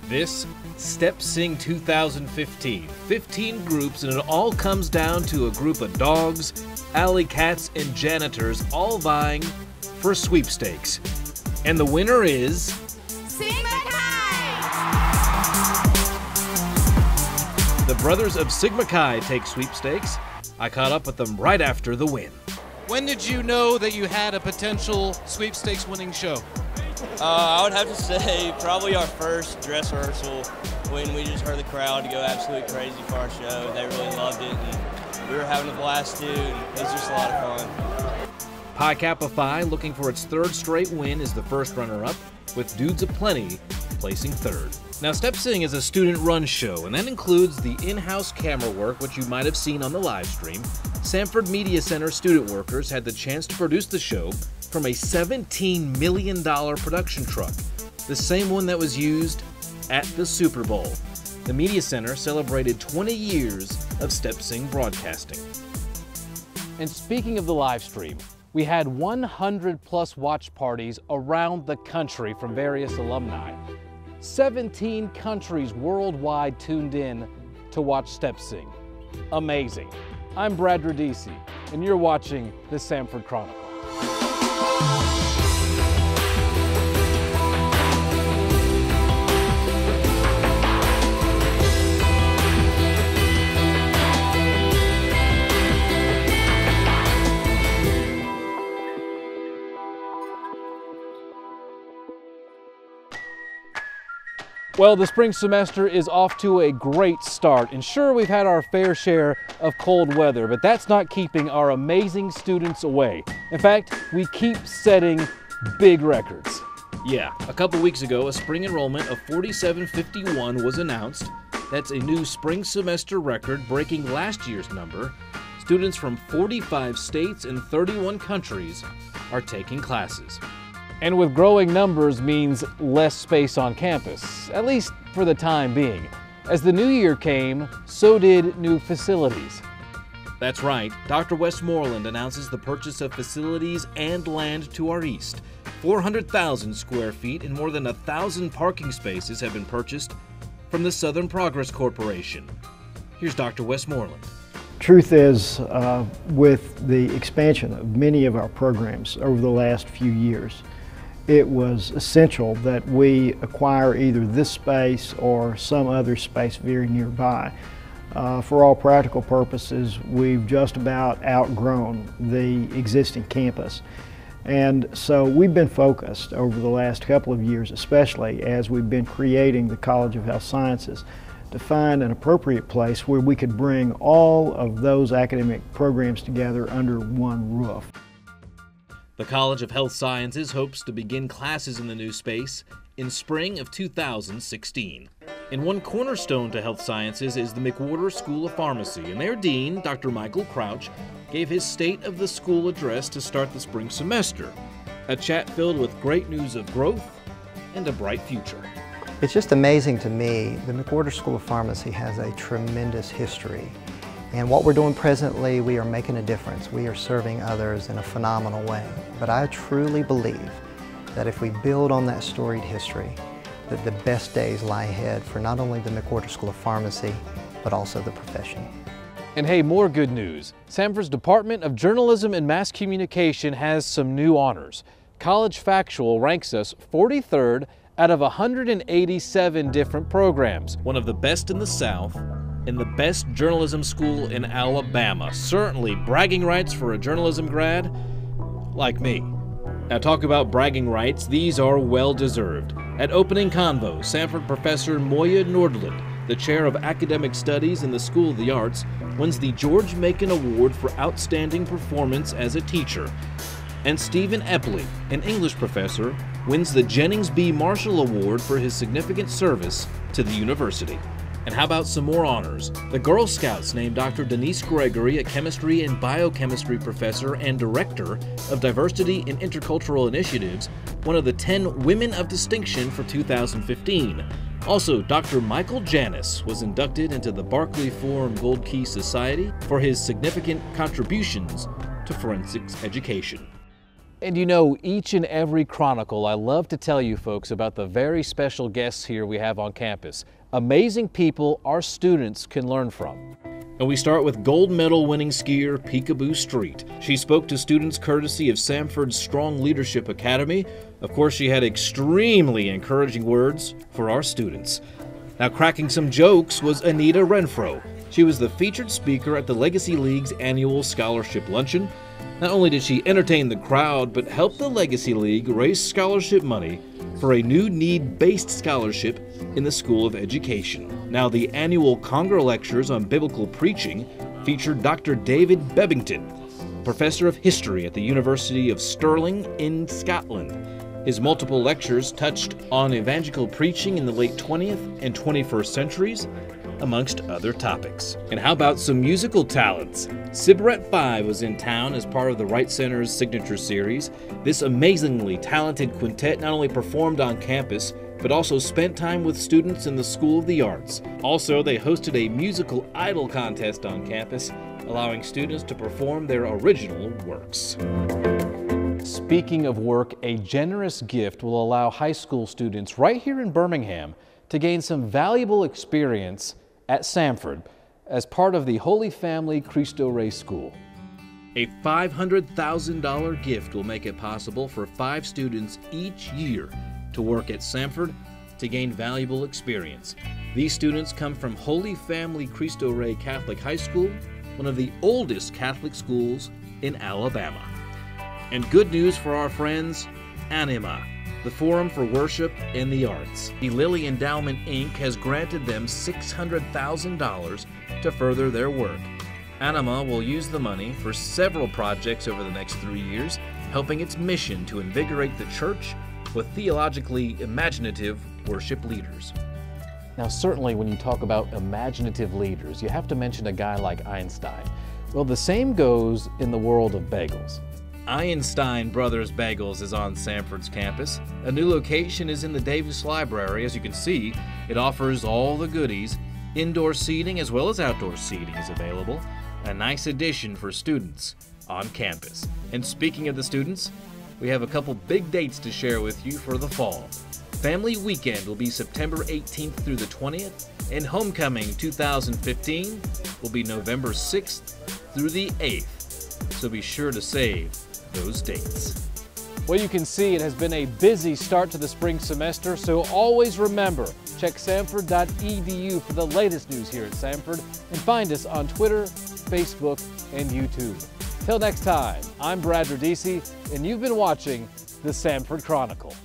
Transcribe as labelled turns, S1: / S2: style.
S1: This Step Sing 2015, 15 groups, and it all comes down to a group of dogs, alley cats, and janitors all vying for sweepstakes. And the winner is...
S2: Sigma Chi!
S1: The brothers of Sigma Chi take sweepstakes. I caught up with them right after the win. When did you know that you had a potential sweepstakes winning show?
S3: I would have to say probably our first dress rehearsal when we just heard the crowd go absolutely crazy for our show. They really loved it, and we were having a blast too, and it was just a lot of fun.
S1: Pi Kappa Phi, looking for its third straight win, is the first runner-up, with Dudes Aplenty placing third. Now, Step Sing is a student-run show, and that includes the in-house camera work, which you might have seen on the live stream. Samford Media Center student workers had the chance to produce the show from a $17 million production truck, the same one that was used at the Super Bowl. The Media Center celebrated 20 years of Step Sing broadcasting. And speaking of the live stream, we had 100+ watch parties around the country from various alumni. 17 countries worldwide tuned in to watch Step Sing. Amazing. I'm Brad Radisi, and you're watching the Samford Chronicle. Well, the spring semester is off to a great start, and sure, we've had our fair share of cold weather, but that's not keeping our amazing students away. In fact, we keep setting big records. Yeah, a couple weeks ago, a spring enrollment of 4751 was announced. That's a new spring semester record, breaking last year's number. Students from 45 states and 31 countries are taking classes. And with growing numbers means less space on campus, at least for the time being. As the new year came, so did new facilities. That's right, Dr. Westmoreland announces the purchase of facilities and land to our east. 400,000 square feet and more than 1,000 parking spaces have been purchased from the Southern Progress Corporation. Here's Dr. Westmoreland.
S4: Truth is, with the expansion of many of our programs over the last few years, it was essential that we acquire either this space or some other space very nearby. For all practical purposes, we've just about outgrown the existing campus. And so we've been focused over the last couple of years, especially as we've been creating the College of Health Sciences, to find an appropriate place where we could bring all of those academic programs together under one roof.
S1: The College of Health Sciences hopes to begin classes in the new space in spring of 2016. And one cornerstone to health sciences is the McWhorter School of Pharmacy, and their dean, Dr. Michael Crouch, gave his State of the School address to start the spring semester. A chat filled with great news of growth and a bright future.
S5: It's just amazing to me. The McWhorter School of Pharmacy has a tremendous history. And what we're doing presently, we are making a difference. We are serving others in a phenomenal way. But I truly believe that if we build on that storied history, that the best days lie ahead for not only the McWhorter School of Pharmacy, but also the profession.
S1: And hey, more good news. Samford's Department of Journalism and Mass Communication has some new honors. College Factual ranks us 43rd out of 187 different programs. One of the best in the South, in the best journalism school in Alabama. Certainly bragging rights for a journalism grad like me. Now, talk about bragging rights, these are well-deserved. At opening convo, Samford professor Moya Nordland, the chair of academic studies in the School of the Arts, wins the George Macon Award for outstanding performance as a teacher. And Stephen Epley, an English professor, wins the Jennings B. Marshall Award for his significant service to the university. And how about some more honors? The Girl Scouts named Dr. Denise Gregory a chemistry and biochemistry professor and director of diversity and intercultural initiatives, one of the 10 Women of Distinction for 2015. Also, Dr. Michael Janis was inducted into the Barclay Forum Gold Key Society for his significant contributions
S6: to forensics education.
S1: And you know, each and every Chronicle, I love to tell you folks about the very special guests here we have on campus. Amazing people our students can learn from.
S6: And we start with gold medal winning skier Peekaboo Street. She spoke to students courtesy of Samford's Strong Leadership Academy. Of course, she had extremely encouraging words for our students. Now, cracking some jokes was Anita Renfro. She was the featured speaker at the Legacy League's annual scholarship luncheon. Not only did she entertain the crowd, but help the Legacy League raise scholarship money for a new need-based scholarship in the School of Education. Now, the annual Conger Lectures on Biblical Preaching featured Dr. David Bebbington, professor of history at the University of Stirling in Scotland. His multiple lectures touched on evangelical preaching in the late 20th and 21st centuries, amongst other topics. And how about some musical talents? Cigarette 5 was in town as part of the Wright Center's signature series. This amazingly talented quintet not only performed on campus, but also spent time with students in the School of the Arts. Also, they hosted a musical idol contest on campus, allowing students to perform their original works.
S1: Speaking of work, a generous gift will allow high school students right here in Birmingham to gain some valuable experience at Samford as part of the Holy Family Cristo Rey School.
S6: A $500,000 gift will make it possible for 5 students each year to work at Samford to gain valuable experience. These students come from Holy Family Cristo Rey Catholic High School, one of the oldest Catholic schools in Alabama. And good news for our friends, Anima, the Forum for Worship and the Arts. The Lilly Endowment, Inc. has granted them $600,000 to further their work. Anima will use the money for several projects over the next 3 years, helping its mission to invigorate the church with theologically imaginative worship leaders.
S1: Now, certainly when you talk about imaginative leaders, you have to mention a guy like Einstein. Well, the same goes in the world of bagels.
S6: Einstein Brothers Bagels is on Samford's campus. A new location is in the Davis Library. As you can see, it offers all the goodies. Indoor seating as well as outdoor seating is available. A nice addition for students on campus. And speaking of the students, we have a couple big dates to share with you for the fall. Family Weekend will be September 18th through the 20th, and Homecoming 2015 will be November 6th through the 8th. So be sure to save those dates.
S1: Well, you can see it has been a busy start to the spring semester, so always remember, check samford.edu for the latest news here at Samford, and find us on Twitter, Facebook, and YouTube. Till next time, I'm Brad Radisi, and you've been watching the Samford Chronicle.